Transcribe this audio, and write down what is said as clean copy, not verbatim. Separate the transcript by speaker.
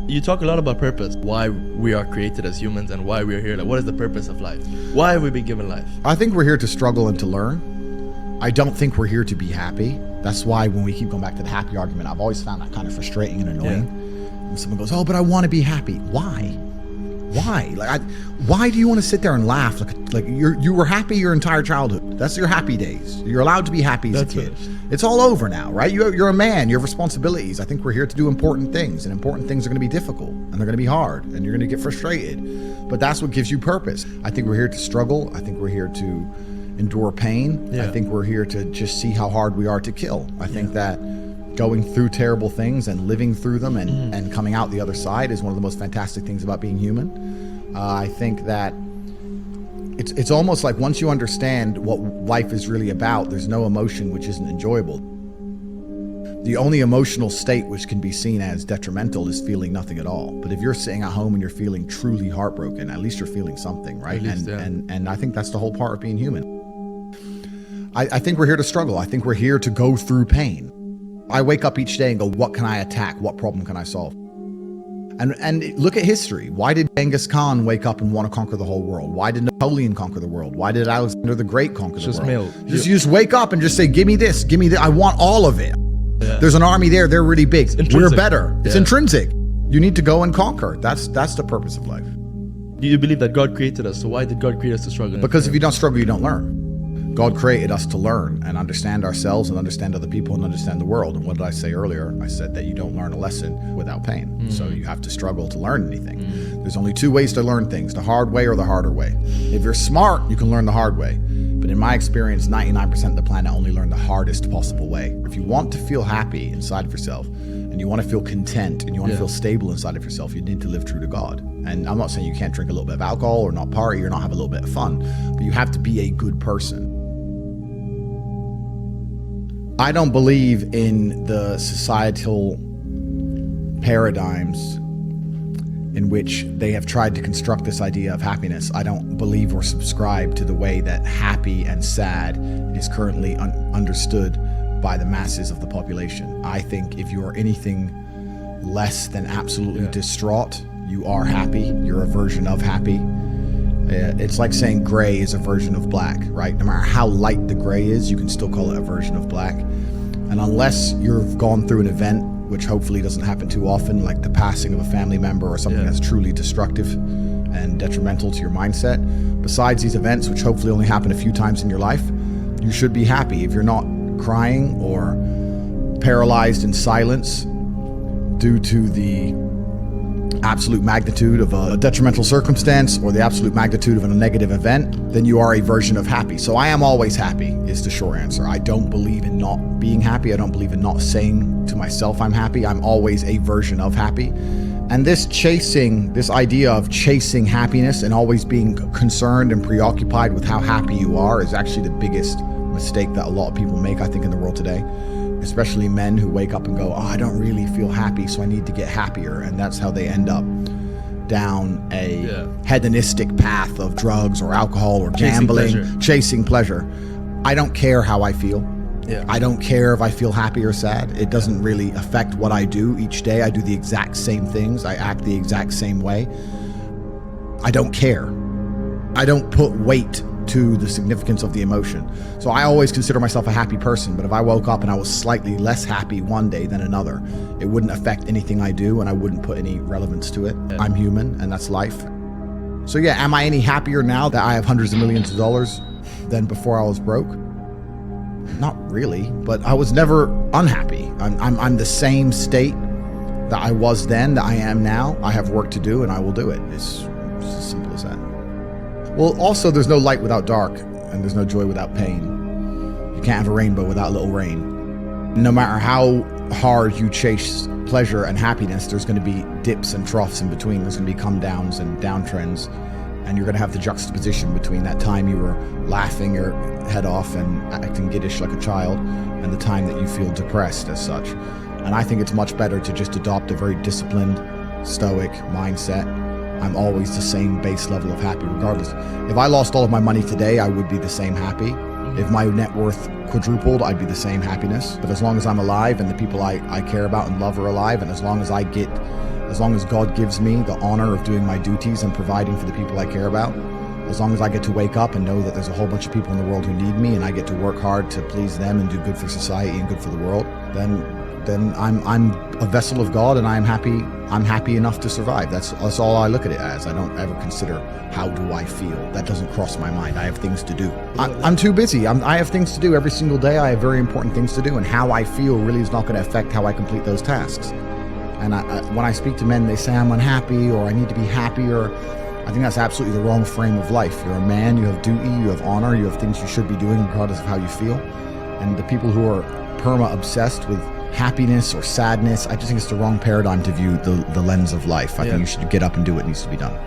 Speaker 1: You talk a lot about purpose, why we are created as humans and why we are here. Like, what is the purpose of life? Why have we been given life?
Speaker 2: I think we're here to struggle and to learn. I don't think we're here to be happy. That's why when we keep going back to the happy argument, I've always found that kind of frustrating and annoying. Yeah. When someone goes, oh, but I want to be happy. Why? Why do you want to sit there and laugh like you were happy your entire childhood? That's your happy days. You're allowed to be happy as a kid. It's all over now, right? You're a man. You have responsibilities. I think we're here to do important things, and important things are going to be difficult, and they're going to be hard, and you're going to get frustrated. But that's what gives you purpose. I think we're here to struggle. I think we're here to endure pain. Yeah. I think we're here to just see how hard we are to kill. I think that going through terrible things and living through them and coming out the other side is one of the most fantastic things about being human. I think that it's almost like once you understand what life is really about, there's no emotion which isn't enjoyable. The only emotional state which can be seen as detrimental is feeling nothing at all. But if you're sitting at home and you're feeling truly heartbroken, at least you're feeling something, right? And I think that's the whole part of being human. I think we're here to struggle. I think we're here to go through pain. I wake up each day and go, what can I attack? What problem can I solve? And look at history. Why did Genghis Khan wake up and want to conquer the whole world? Why did Napoleon conquer the world? Why did Alexander the Great conquer the world? Just wake up and just say, give me this, give me that. I want all of it. Yeah. There's an army there. They're really big. We're better. It's intrinsic. You need to go and conquer. That's the purpose of life.
Speaker 1: Do you believe that God created us? So why did God create us to struggle?
Speaker 2: Because if you don't struggle, you don't learn. God created us to learn and understand ourselves and understand other people and understand the world. And what did I say earlier? I said that you don't learn a lesson without pain. So you have to struggle to learn anything. There's only two ways to learn things, the hard way or the harder way. If you're smart, you can learn the hard way. But in my experience, 99% of the planet only learn the hardest possible way. If you want to feel happy inside of yourself and you want to feel content and you want to feel stable inside of yourself, you need to live true to God. And I'm not saying you can't drink a little bit of alcohol or not party or not have a little bit of fun, but you have to be a good person. I don't believe in the societal paradigms in which they have tried to construct this idea of happiness. I don't believe or subscribe to the way that happy and sad is currently understood by the masses of the population. I think if you are anything less than absolutely distraught, you are happy. You're a version of happy. It's like saying gray is a version of black, right? No matter how light the gray is, you can still call it a version of black. And unless you've gone through an event, which hopefully doesn't happen too often, like the passing of a family member or something that's truly destructive and detrimental to your mindset, besides these events, which hopefully only happen a few times in your life, you should be happy. If you're not crying or paralyzed in silence due to the absolute magnitude of a detrimental circumstance or the absolute magnitude of a negative event, then you are a version of happy. So I am always happy is the short answer. I don't believe in not being happy. I don't believe in not saying to myself I'm happy. I'm always a version of happy. And this idea of chasing happiness and always being concerned and preoccupied with how happy you are is actually the biggest mistake that a lot of people make, I think, in the world today. Especially men who wake up and go, oh, I don't really feel happy, so I need to get happier. And that's how they end up down a hedonistic path of drugs or alcohol or gambling, chasing pleasure. I don't care how I feel. I don't care if I feel happy or sad. It doesn't really affect what I do each day. I do the exact same things. I act the exact same way. I don't care. I don't put weight to the significance of the emotion. So I always consider myself a happy person, but if I woke up and I was slightly less happy one day than another, it wouldn't affect anything I do and I wouldn't put any relevance to it. I'm human and that's life. So yeah, am I any happier now that I have hundreds of millions of dollars than before I was broke? Not really, but I was never unhappy. I'm the same state that I was then, that I am now. I have work to do and I will do it. It's as simple as that. Well, also, there's no light without dark, and there's no joy without pain. You can't have a rainbow without a little rain. No matter how hard you chase pleasure and happiness, there's going to be dips and troughs in between. There's going to be come downs and downtrends, and you're going to have the juxtaposition between that time you were laughing your head off and acting giddish like a child, and the time that you feel depressed as such. And I think it's much better to just adopt a very disciplined, stoic mindset. I'm always the same base level of happy regardless. If I lost all of my money today, I would be the same happy. If my net worth quadrupled, I'd be the same happiness. But as long as I'm alive and the people I care about and love are alive, and as long as as long as God gives me the honor of doing my duties and providing for the people I care about, as long as I get to wake up and know that there's a whole bunch of people in the world who need me and I get to work hard to please them and do good for society and good for the world, then I'm a vessel of God and I'm happy enough to survive. That's all I look at it as. I don't ever consider how do I feel. That doesn't cross my mind. I have things to do. I'm too busy. I have things to do every single day. I have very important things to do, and how I feel really is not going to affect how I complete those tasks. And when I speak to men, they say I'm unhappy or I need to be happier. I think that's absolutely the wrong frame of life. You're a man, you have duty, you have honor, you have things you should be doing regardless of how you feel. And the people who are perma-obsessed with happiness or sadness, I just think it's the wrong paradigm to view the lens of life. I think you should get up and do what needs to be done.